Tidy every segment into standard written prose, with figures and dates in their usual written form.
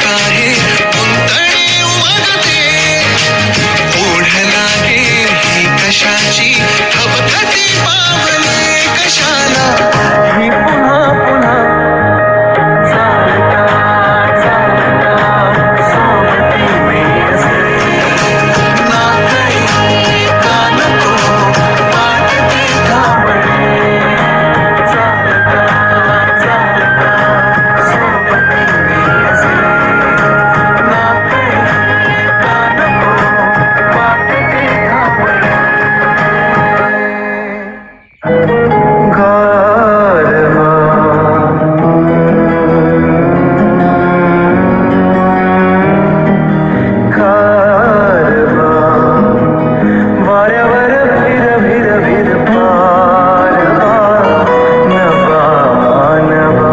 आहे पुतळे उमगते, ओढ लागे ही कशाची, खबखती पावले कशाला, ही पुन्हा पुन्हा चालता चालता सोबती मी असे, नातही का नको वाटते थांबणे, चालता चालता सोबती मी असे, नातही का नको वाटते थांबणे. गारवा गारवा वाऱ्यावर भिर भिर भिर पारवा, नवा नवा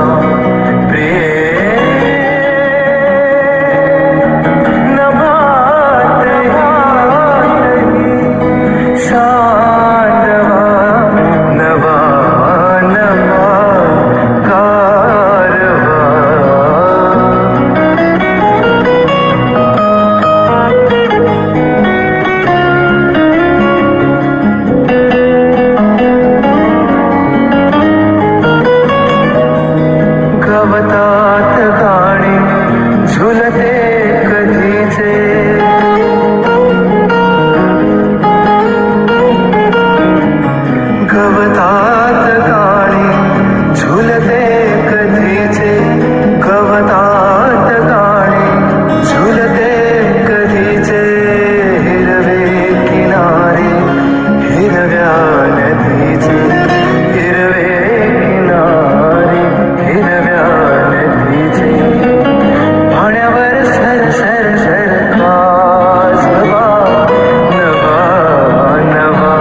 प्रेम नभात हातही सांडवा, नवा नवा कारवा. गवतात गाणी झुलते कधीचे, गवतात गाणी झुलते कधीचे, गवतात गाणी झुलते कधीचे, हिरवे किनारे हिरव्या नदीचे, हिरवे किनारे हिरव्या नदीचे, पाण्यावर सर सर सर काजवा, नवा नवा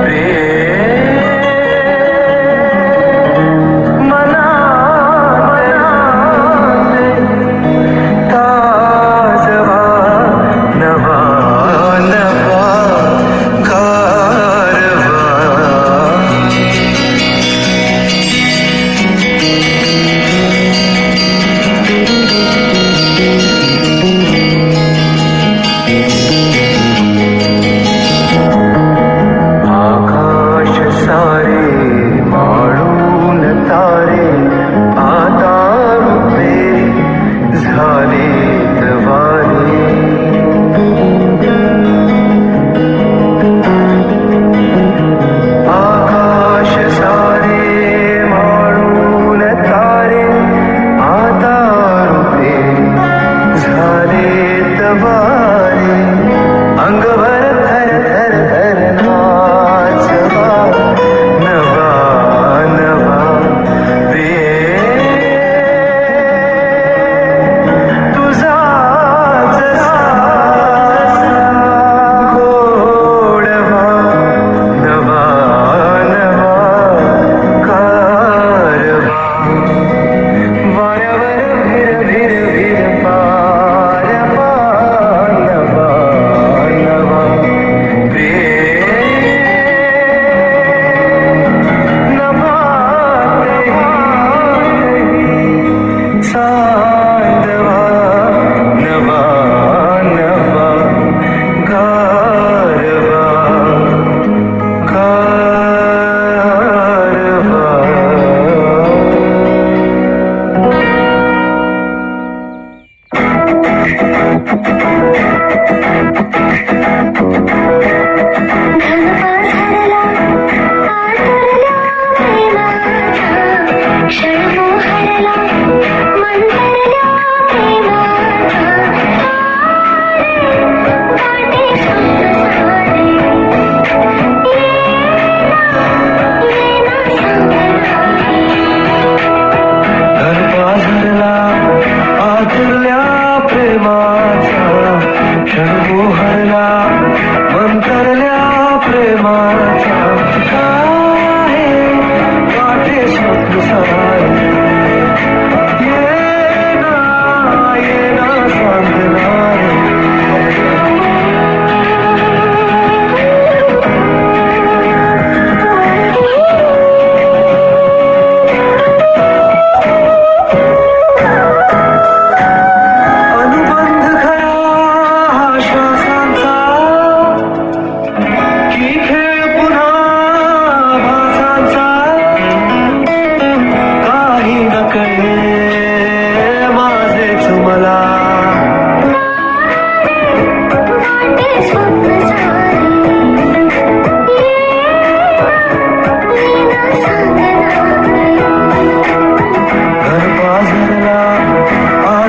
प्रेम मनात ताजवा, नवा नवा कारवा. आकाश सारे माळून तारे आता रुपे झालेत वारे, आकाश सारे माळून तारे आता रुपे झालेत वारे, अंगभर थर थर थर नाचवा, नवा नवा प्रेम तुझाच गोडवा, नवा नवा कारवा. वाऱ्यावर भिर भिर भिर पार पार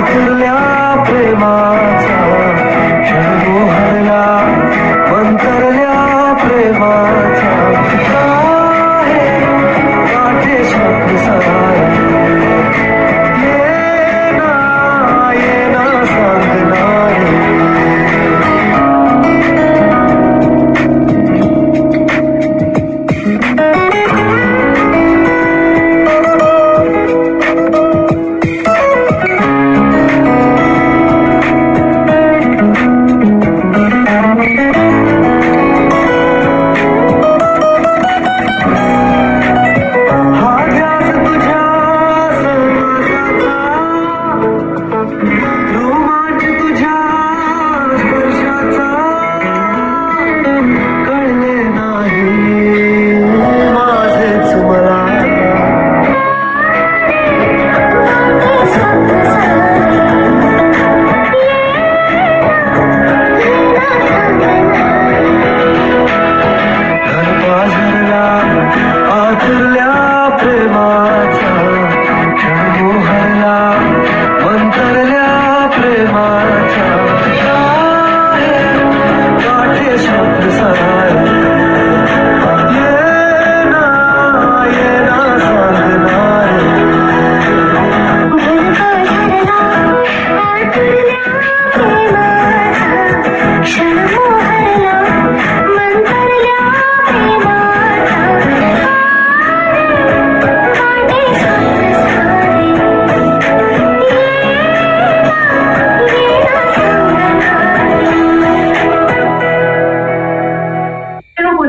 आतुरल्या प्रेमाचा क्षण मोहरला मंतरल्या प्रेमाचा आहे काटे स्वप्न सहाय ये ना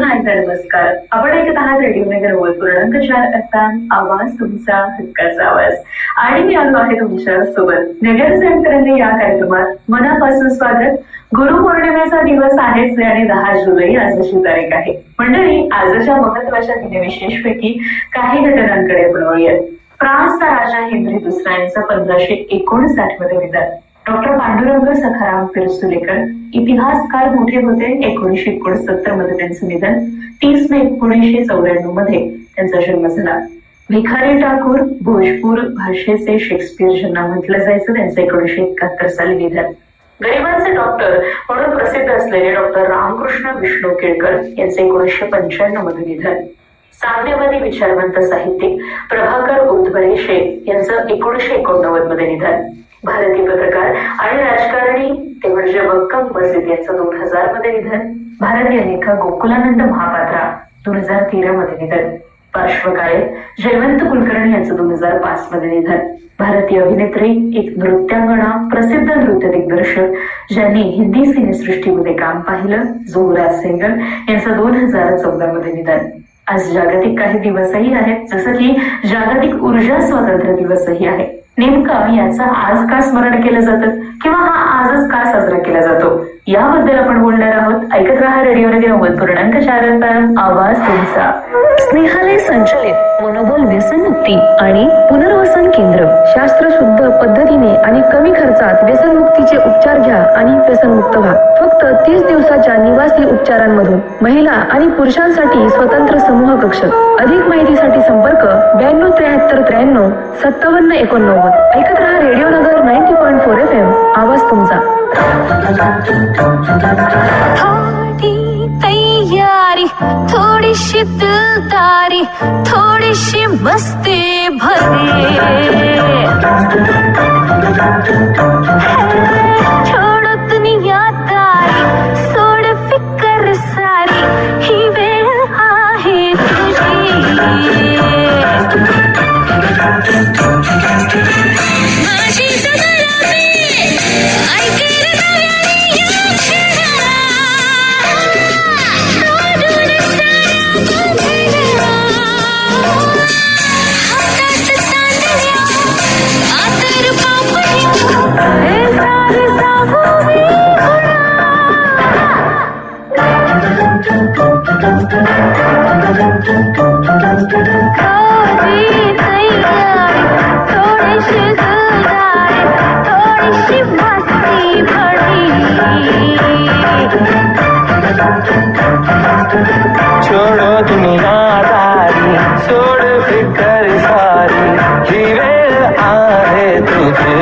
सांगणार नमस्कार. आपण ऐकत आहात रेडिओ नगर 90.4 FM. आवाज तुमचा, हक्काचा आवाज. आणि मी आलो आहे तुमच्या सोबत नगर संकलन या कार्यक्रमात मनापासून स्वागत. गुरुपौर्णिमेचा दिवस आहेच आणि 10 जुलै आजची तारीख आहे. मंडळी, आजच्या महत्वाच्या दिनविशेषपैकी काही घटनांकडे आपण वळूयात. फ्रान्सचा राजा हेनरी दुसरा यांचा 1559 मध्ये निधन. डॉक्टर पांडुरंग सखाराम पिरसुलेकर इतिहासकार मोठे होते. 1969 मध्ये त्यांचं निधन. 30 मे 1994 मध्ये त्यांचा जन्म झाला. भिखारी ठाकूर भोजपूर भाषेचे शेक्सपियर ज्यांना म्हटलं जायचं, त्यांचं 1971 साली निधन. गरिबांचे डॉक्टर म्हणून प्रसिद्ध असलेले डॉक्टर रामकृष्ण विष्णू केळकर यांचे 1995 मध्ये निधन. साम्यवादी विचारवंत साहित्यिक प्रभाकर उद्धवरेशे यांचं 1989 मध्ये निधन. भारतीय पत्रकार आणि राजकारणी ते म्हणजे बक्कम बसीद यांचं 2000 मध्ये निधन. भारतीय लेखक गोकुलानंद महापात्रा 2013 मध्ये निधन. पार्श्वगायक जयवंत कुलकर्णी यांचं 2005 मध्ये निधन. भारतीय अभिनेत्री, एक नृत्यांगना, प्रसिद्ध नृत्य दिग्दर्शक ज्यांनी हिंदी सिनेसृष्टीमध्ये काम पाहिलं, जोहरा सेंगर यांचं 2014 मध्ये निधन. आज जागतिक काही दिवसही आहेत, जसं की जागतिक ऊर्जा स्वातंत्र्य दिवसही आहे. नेमकं याचं आज का स्मरण केलं जातं किंवा हा आजच का साजरा केला जातो, याबद्दल आपण बोलणार आहोत. ऐकत राहा रेडिओ नगर 90.4 FM. आवाज तुमचा. स्नेहालय संचलित मनोबल व्यसनमुक्ती आणि पुनर्वसन केंद्र. शास्त्रशुद्ध पद्धतीने आणि कमी खर्चात व्यसनमुक्तीचे उपचार घ्या आणि व्यसनमुक्त व्हा. फक्त 30 दिवसाच्या निवासी उपचारांमधून महिला आणि पुरुषांसाठी स्वतंत्र समूह कक्ष. अधिक माहितीसाठी संपर्क 9273 53 59. ऐकत रहा रेडिओ नगर 90.4 FM. आवाज तुमचा. थोडी तयारी, थोडीशी दिलदारी, थोडीशी मस्ती भरे. छोड़ दुनियादारी, सोड फिकर सारी, ही वेळ आहे तुझी. माझी जगलाने ऐके रे नव्याने या क्षणाला, रोडून साऱ्या बंधना, हातात चांदण्या, आतर पापण्या, हे सारे जागो मी थोडी तयारी, थोडीशी दिलदारी, थोडीशी मस्ती भरी. छोड़ो दुनियादारी, सोड फिकर सारी, ही वेळ आहे तुझे.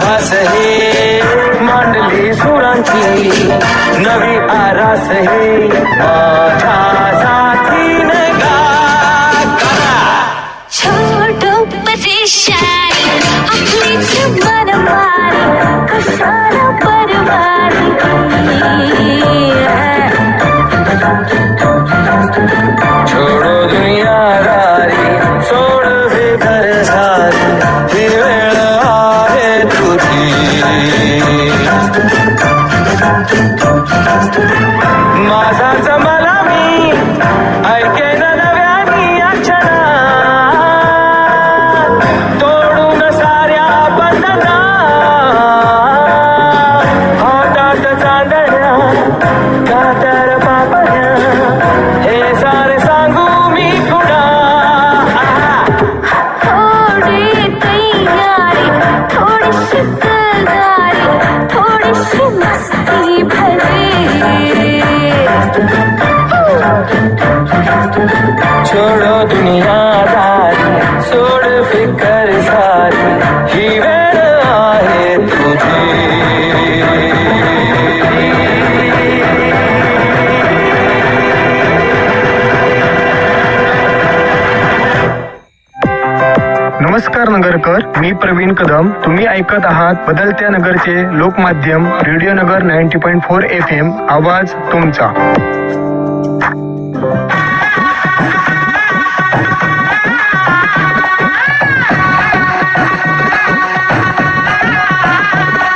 भास हे मांडली सुरांची नवी आरास हे माझ्या साथीनं गा छोटो परेशानी आपलीच मनमानी कशाला परवानी छोडो दुनियादारी सोड हे घरदारी ही वेळ आहे तुझी माझाच मला मी ऐकेन नव्यानी अक्षरा तोडून साऱ्या बंधना हातात चांदण्या कातर पापण्या हे सारे सांगू मी कुणा थोडी तयारी थोडीशी तयारी थोडीशी मस्ती भरी छोडो दुनियादारी सोड फिकर सारी ही वेळ आहे तुझी नमस्कार नगरकर, मी प्रवीण कदम. तुम्ही ऐकत आहात बदलत्या नगरचे लोकमाध्यम रेडिओ नगर 90.4 FM. आवाज तुमचा.